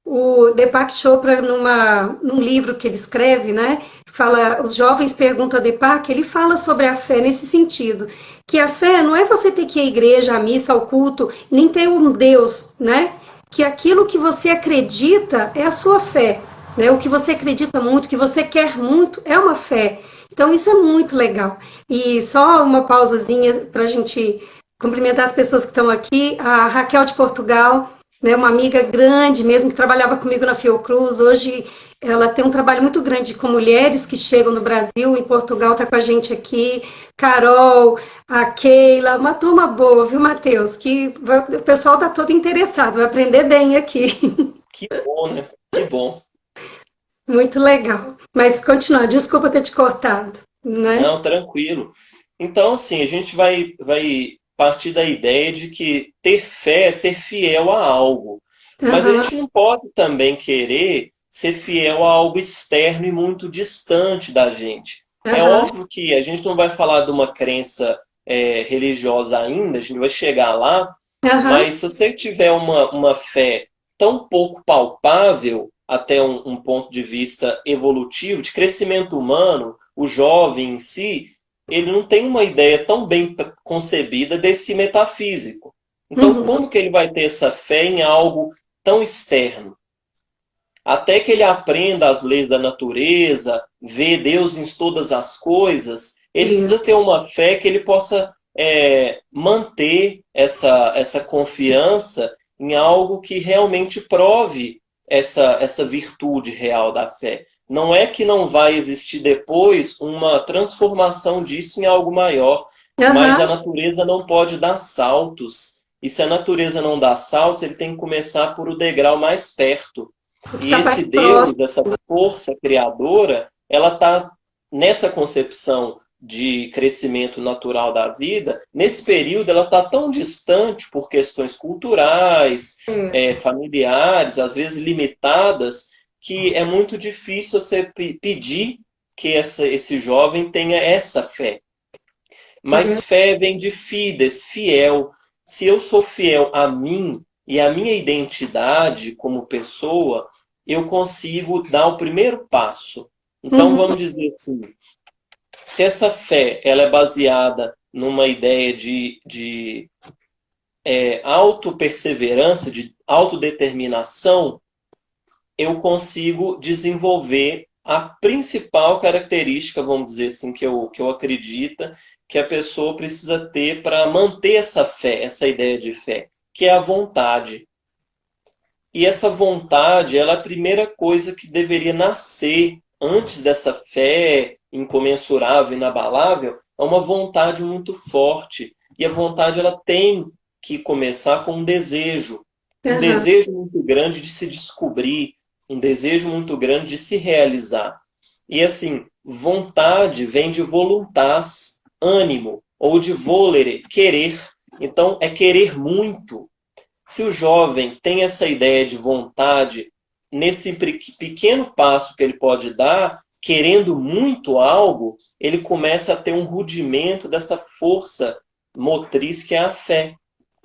O Deepak Chopra, num livro que ele escreve, né, fala, os jovens perguntam a Deepak, ele fala sobre a fé nesse sentido, que a fé não é você ter que ir à igreja, à missa, ao culto, nem ter um Deus, né, que aquilo que você acredita é a sua fé, né, o que você acredita muito, o que você quer muito, é uma fé. Então isso é muito legal. E só uma pausazinha para a gente cumprimentar as pessoas que estão aqui, a Raquel de Portugal, né, uma amiga grande mesmo que trabalhava comigo na Fiocruz. Hoje ela tem um trabalho muito grande com mulheres que chegam no Brasil, em Portugal está com a gente aqui, Carol, a Keila, uma turma boa, viu, Matheus? O pessoal está todo interessado, vai aprender bem aqui. Que bom, né? Que bom. Muito legal. Mas continua, desculpa ter te cortado, né? Não, tranquilo. Então, assim, a gente vai partir da ideia de que ter fé é ser fiel a algo. Mas a Aham, gente não pode também querer ser fiel a algo externo e muito distante da gente. É aham, óbvio que a gente não vai falar de uma crença religiosa ainda, a gente vai chegar lá, aham, mas se você tiver uma fé tão pouco palpável, até um ponto de vista evolutivo, de crescimento humano, o jovem em si, ele não tem uma ideia tão bem concebida desse metafísico. Então, uhum, como que ele vai ter essa fé em algo tão externo? Até que ele aprenda as leis da natureza, vê Deus em todas as coisas, ele precisa ter isso. uma fé que ele possa manter essa confiança em algo que realmente prove essa virtude real da fé. Não é que não vai existir depois uma transformação disso em algo maior, mas Aham, a natureza não pode dar saltos. E se a natureza não dá saltos, ele tem que começar por o degrau mais perto. o que E está mais esse próximo. Deus, essa força criadora, ela está nessa concepção de crescimento natural da vida, nesse período ela está tão distante por questões culturais, É, familiares, às vezes limitadas, que é muito difícil você pedir que esse jovem tenha essa fé. é Mas verdade. fé vem de fides, fiel. Se eu sou fiel a mim e a minha identidade como pessoa, eu consigo dar o primeiro passo. Então Uhum, vamos dizer assim, se essa fé ela é baseada numa ideia de autoperseverança, de autodeterminação, eu consigo desenvolver a principal característica, vamos dizer assim, que eu acredito que a pessoa precisa ter para manter essa fé, essa ideia de fé, que é a vontade. E essa vontade, ela é a primeira coisa que deveria nascer antes dessa fé incomensurável, inabalável, é uma vontade muito forte. E a vontade, ela tem que começar com um aham, desejo muito grande de se descobrir, um desejo muito grande de se realizar. E assim, vontade vem de voluntas, ânimo, ou de volere, querer. Então, é querer muito. Se o jovem tem essa ideia de vontade, nesse pequeno passo que ele pode dar, querendo muito algo, ele começa a ter um rudimento dessa força motriz que é a fé.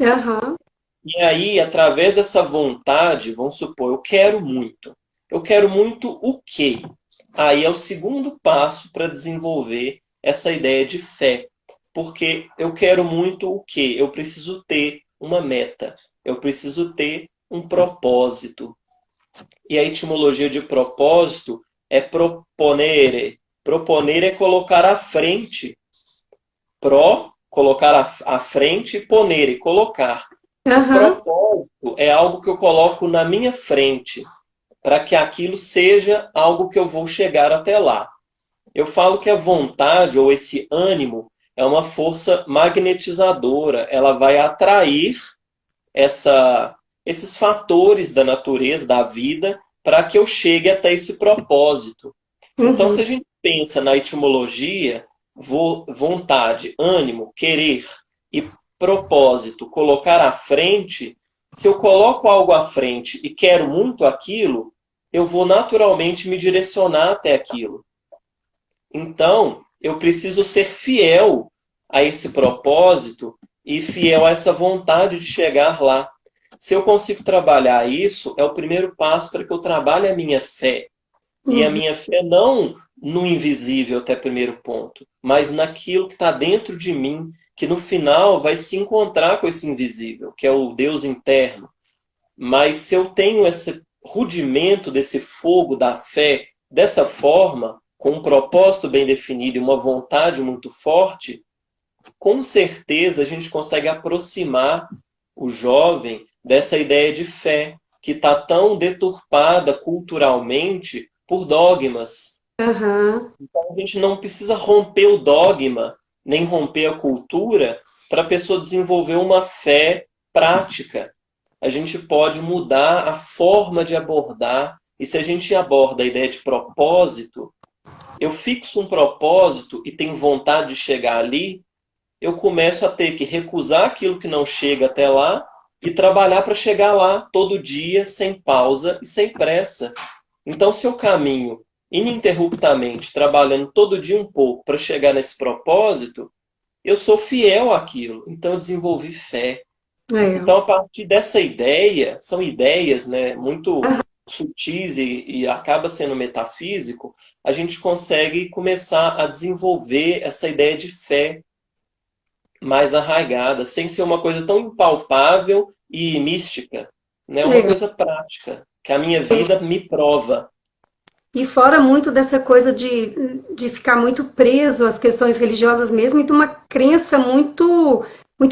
aham, E aí, através dessa vontade, vamos supor, eu quero muito. Eu quero muito o quê? Aí é o segundo passo para desenvolver essa ideia de fé. Porque eu quero muito o quê? Eu preciso ter uma meta. Eu preciso ter um propósito. E a etimologia de propósito é proponere. Proponere é colocar à frente. Pro, colocar à frente, e ponere, colocar. O aham, propósito é algo que eu coloco na minha frente, para que aquilo seja algo que eu vou chegar até lá. Eu falo que a vontade ou esse ânimo é uma força magnetizadora, ela vai atrair essa, esses fatores da natureza, da vida, para que eu chegue até esse propósito. Então, se uhum, a gente pensa na etimologia, vontade, ânimo, querer e propósito, colocar à frente, se eu coloco algo à frente e quero muito aquilo, eu vou naturalmente me direcionar até aquilo. Então, eu preciso ser fiel a esse propósito e fiel a essa vontade de chegar lá. Se eu consigo trabalhar isso, é o primeiro passo para que eu trabalhe a minha fé. E a Uhum. minha fé não no invisível até primeiro ponto, mas naquilo que está dentro de mim, que no final vai se encontrar com esse invisível, que é o Deus interno. Mas se eu tenho esse rudimento desse fogo da fé dessa forma, com um propósito bem definido e uma vontade muito forte, com certeza a gente consegue aproximar o jovem dessa ideia de fé que está tão deturpada culturalmente por dogmas. Aham. Então a gente não precisa romper o dogma, nem romper a cultura, para a pessoa desenvolver uma fé prática. A gente pode mudar a forma de abordar, e se a gente aborda a ideia de propósito, eu fixo um propósito e tenho vontade de chegar ali, eu começo a ter que recusar aquilo que não chega até lá e trabalhar para chegar lá todo dia, sem pausa e sem pressa. Então, se eu caminho ininterruptamente, trabalhando todo dia um pouco para chegar nesse propósito, eu sou fiel àquilo. Então, eu desenvolvi fé. É. Então, a partir dessa ideia, são ideias, né, muito sutis e acaba sendo metafísico, a gente consegue começar a desenvolver essa ideia de fé mais arraigada, sem ser uma coisa tão impalpável e mística, né? Uma É. coisa prática, que a minha vida me prova. E fora muito dessa coisa de ficar muito preso às questões religiosas mesmo e de uma crença muito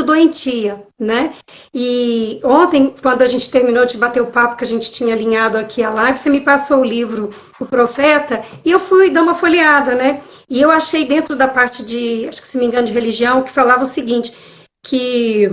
doentia, né? E ontem, quando a gente terminou de bater o papo que a gente tinha alinhado aqui a live, você me passou o livro O Profeta e eu fui dar uma folheada, né? E eu achei dentro da parte de, acho que se me engano, de religião, que falava o seguinte, que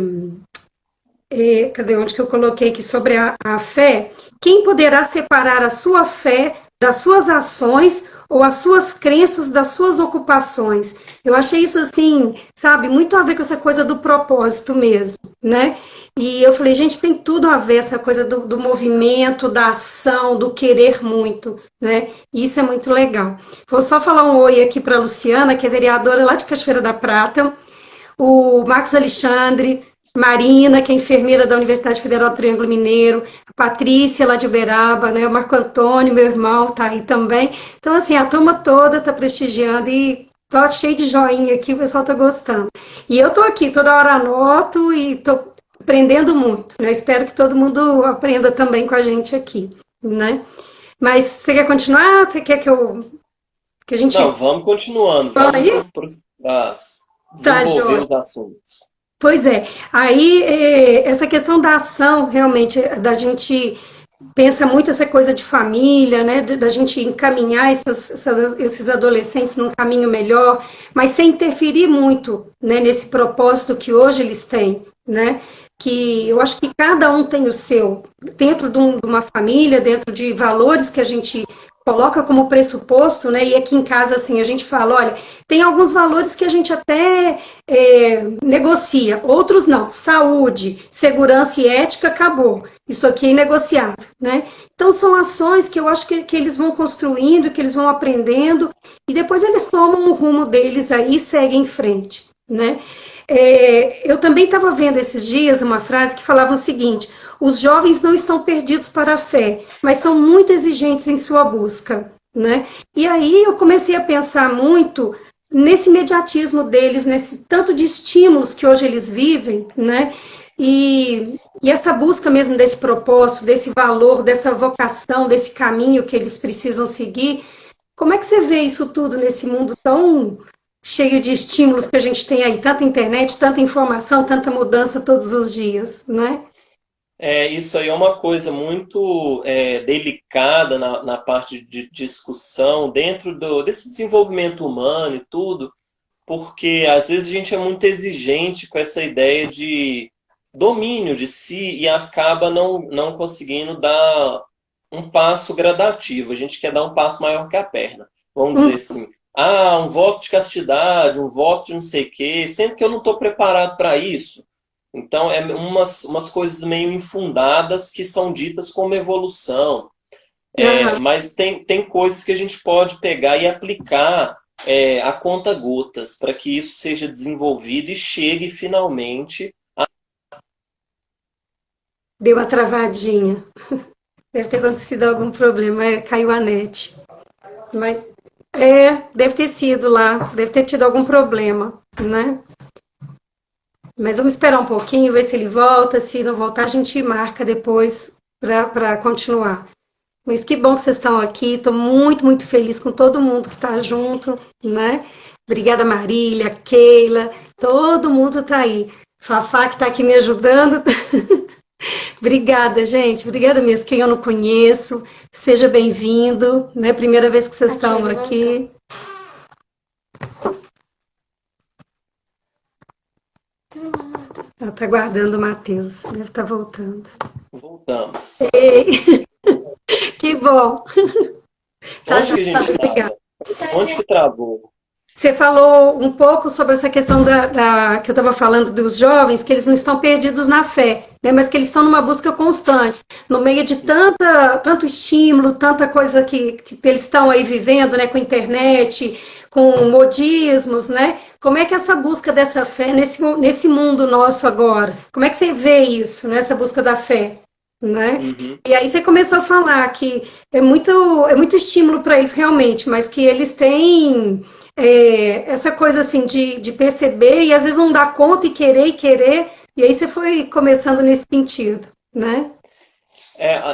cadê onde que eu coloquei aqui sobre a fé? Quem poderá separar a sua fé das suas ações ou as suas crenças das suas ocupações? Eu achei isso assim, sabe, muito a ver com essa coisa do propósito mesmo, né? E eu falei, gente, tem tudo a ver essa coisa do movimento, da ação, do querer muito, né? E isso é muito legal. Vou só falar um oi aqui para a Luciana, que é vereadora lá de Cachoeira da Prata, o Marcos Alexandre, Marina, que é enfermeira da Universidade Federal do Triângulo Mineiro, a Patrícia, lá de Uberaba, né? O Marco Antônio, meu irmão, tá aí também. Então, assim, a turma toda tá prestigiando e tô cheio de joinha aqui, o pessoal tá gostando. E eu tô aqui, toda hora anoto e tô aprendendo muito, né? Espero que todo mundo aprenda também com a gente aqui, né? Mas você quer continuar? Você quer que a Não, gente vamos continuando, fala vamos aí? Tá, desenvolver Joia. os assuntos. Pois é, aí essa questão da ação, realmente, da gente pensa muito essa coisa de família, né, da gente encaminhar esses adolescentes num caminho melhor, mas sem interferir muito, né, nesse propósito que hoje eles têm, né, que eu acho que cada um tem o seu, dentro de uma família, dentro de valores que a gente coloca como pressuposto, né, e aqui em casa, assim, a gente fala, olha, tem alguns valores que a gente até negocia, outros não. Saúde, segurança e ética, acabou. Isso aqui é inegociável, né? Então, são ações que eu acho que eles vão construindo, que eles vão aprendendo, e depois eles tomam o rumo deles aí e seguem em frente, né? Eu também estava vendo esses dias uma frase que falava o seguinte: os jovens não estão perdidos para a fé, mas são muito exigentes em sua busca, né? E aí eu comecei a pensar muito nesse imediatismo deles, nesse tanto de estímulos que hoje eles vivem, né? E essa busca mesmo desse propósito, desse valor, dessa vocação, desse caminho que eles precisam seguir, como é que você vê isso tudo nesse mundo tão cheio de estímulos que a gente tem aí? Tanta internet, tanta informação, tanta mudança todos os dias, né? Isso aí é uma coisa muito delicada na parte de discussão, dentro desse desenvolvimento humano e tudo, porque às vezes a gente é muito exigente com essa ideia de domínio de si e acaba não conseguindo dar um passo gradativo. A gente quer dar um passo maior que a perna. Vamos dizer assim, um voto de castidade, um voto de não sei o quê, sendo que eu não estou preparado para isso. Então, é umas coisas meio infundadas que são ditas como evolução. Aham. Mas tem coisas que a gente pode pegar e aplicar a conta gotas para que isso seja desenvolvido e chegue finalmente Deu uma travadinha. Deve ter acontecido algum problema, caiu a net. Mas deve ter sido lá, deve ter tido algum problema, né? Mas vamos esperar um pouquinho, ver se ele volta. Se não voltar, a gente marca depois para continuar. Mas que bom que vocês estão aqui. Estou muito, muito feliz com todo mundo que está junto, né? Obrigada, Marília, Keila, todo mundo está aí. Fafá, que está aqui me ajudando. Obrigada, gente. Obrigada mesmo. Quem eu não conheço, seja bem-vindo, né? Primeira vez que vocês estão aqui. Ela está guardando o Matheus. Deve estar voltando. Voltamos. Ei. Que bom. Tá, Onde que a gente estava? Onde que travou? Você falou um pouco sobre essa questão que eu estava falando dos jovens, que eles não estão perdidos na fé, né, mas que eles estão numa busca constante, no meio de tanto estímulo, tanta coisa que eles estão aí vivendo, né, com internet, com modismos, né? Como é que é essa busca dessa fé nesse mundo nosso agora? Como é que você vê isso, né, essa busca da fé? Né? Uhum. E aí você começou a falar que é muito estímulo para eles realmente, mas que eles têm essa coisa assim de perceber e às vezes não dar conta e querer, e aí você foi começando nesse sentido, né?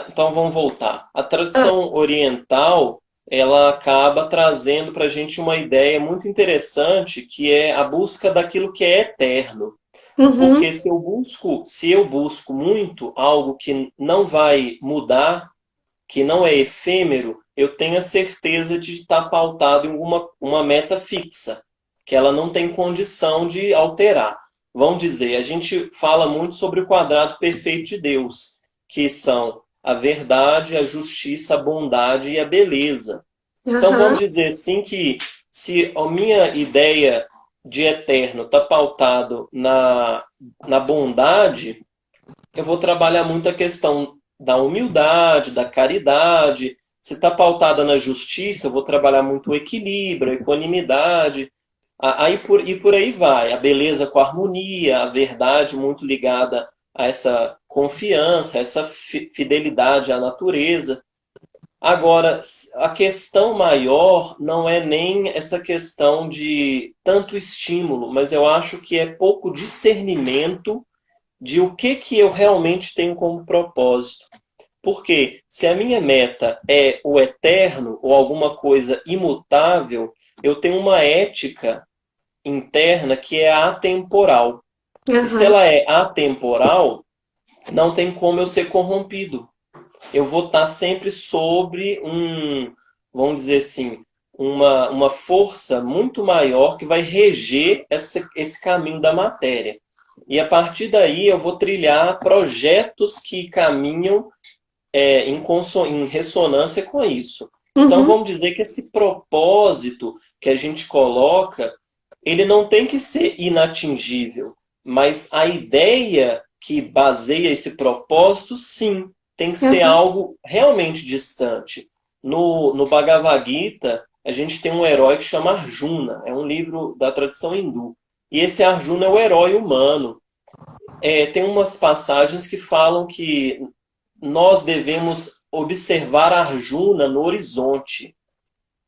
Então vamos voltar. A tradição oriental, ela acaba trazendo para a gente uma ideia muito interessante, que é a busca daquilo que é eterno. Uhum. Porque se eu busco muito algo que não vai mudar, que não é efêmero, eu tenho a certeza de estar pautado em uma meta fixa, que ela não tem condição de alterar. Vamos dizer, a gente fala muito sobre o quadrado perfeito de Deus, que são a verdade, a justiça, a bondade e a beleza. Então Uhum. vamos dizer assim que se a minha ideia de eterno está pautado na bondade, eu vou trabalhar muito a questão da humildade, da caridade. Se está pautada na justiça, eu vou trabalhar muito o equilíbrio, a equanimidade. E por aí vai. A beleza com a harmonia, a verdade muito ligada a essa confiança, a essa fidelidade à natureza. Agora, a questão maior não é nem essa questão de tanto estímulo, mas eu acho que é pouco discernimento de o que eu realmente tenho como propósito. Porque se a minha meta é o eterno ou alguma coisa imutável, eu tenho uma ética interna que é atemporal. E se Uhum. ela é atemporal, não tem como eu ser corrompido. Eu vou estar sempre sobre vamos dizer assim, uma força muito maior que vai reger esse caminho da matéria. E a partir daí eu vou trilhar projetos que caminham em ressonância com isso. Então Uhum. vamos dizer que esse propósito que a gente coloca, ele não tem que ser inatingível, mas a ideia que baseia esse propósito, sim, tem que ser Uhum. algo realmente distante. No Bhagavad Gita, a gente tem um herói que chama Arjuna, é um livro da tradição hindu. E esse Arjuna é o herói humano. Tem umas passagens que falam que nós devemos observar Arjuna no horizonte,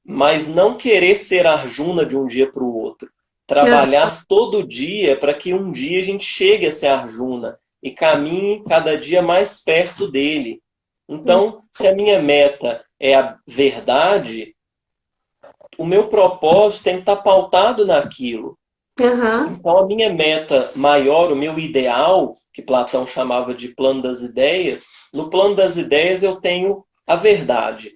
mas não querer ser Arjuna de um dia para o outro. Trabalhar todo dia para que um dia a gente chegue a ser Arjuna e caminhe cada dia mais perto dele. Então, se a minha meta é a verdade, o meu propósito tem que estar pautado naquilo. Uhum. Então, a minha meta maior, o meu ideal, que Platão chamava de plano das ideias, no plano das ideias eu tenho a verdade.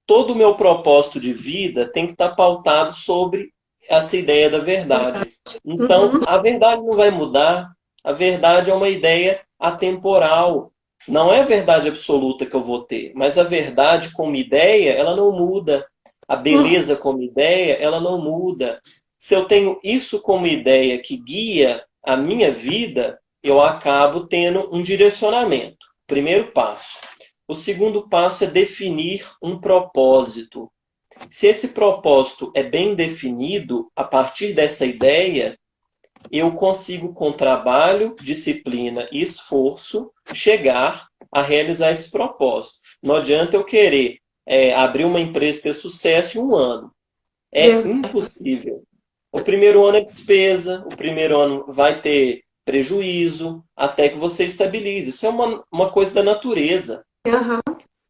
Todo o meu propósito de vida tem que estar pautado sobre essa ideia da verdade. Então, Uhum. a verdade não vai mudar. A verdade é uma ideia atemporal. Não é a verdade absoluta que eu vou ter, mas a verdade como ideia, ela não muda. A beleza como ideia, ela não muda. Se eu tenho isso como ideia que guia a minha vida, eu acabo tendo um direcionamento. Primeiro passo. O segundo passo é definir um propósito. Se esse propósito é bem definido a partir dessa ideia, eu consigo, com trabalho, disciplina e esforço, chegar a realizar esse propósito. Não adianta eu querer abrir uma empresa e ter sucesso em um ano. É impossível. O primeiro ano é despesa, o primeiro ano vai ter prejuízo, até que você estabilize. Isso é uma coisa da natureza. Aham.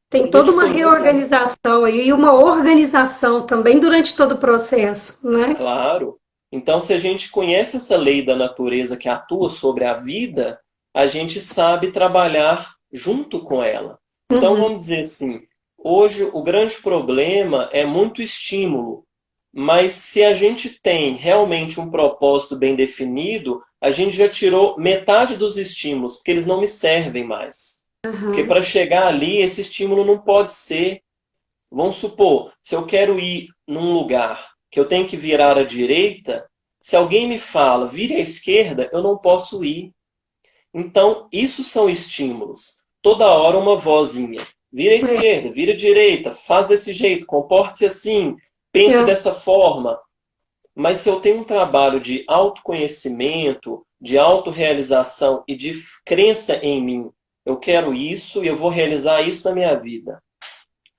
Tem Do toda uma tipo, reorganização aí e uma organização também durante todo o processo, né? claro. Então, se a gente conhece essa lei da natureza que atua sobre a vida, a gente sabe trabalhar junto com ela. Então, Uhum. vamos dizer assim, hoje o grande problema é muito estímulo, mas se a gente tem realmente um propósito bem definido, a gente já tirou metade dos estímulos, porque eles não me servem mais. Porque Uhum. para chegar ali, esse estímulo não pode ser. Vamos supor, se eu quero ir num lugar que eu tenho que virar à direita, se alguém me fala, vire à esquerda, eu não posso ir. Então, isso são estímulos. Toda hora uma vozinha. Vira à É, esquerda, vira à direita, faz desse jeito, comporte-se assim, pense é, dessa forma. Mas se eu tenho um trabalho de autoconhecimento, de autorrealização e de crença em mim, eu quero isso e eu vou realizar isso na minha vida.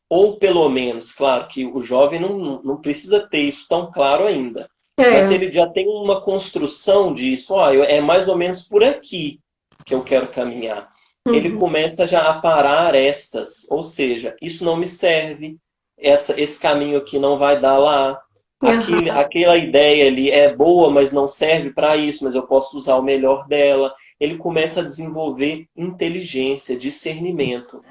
Ou pelo menos, claro que o jovem não precisa ter isso tão claro ainda. Mas se é. ele já tem uma construção disso, ó, é mais ou menos por aqui que eu quero caminhar. Ele Uhum. começa já a parar arestas, ou seja, isso não me serve, esse caminho aqui não vai dar lá, Aham. aquela ideia ali é boa, mas não serve para isso, mas eu posso usar o melhor dela. Ele começa a desenvolver inteligência, discernimento.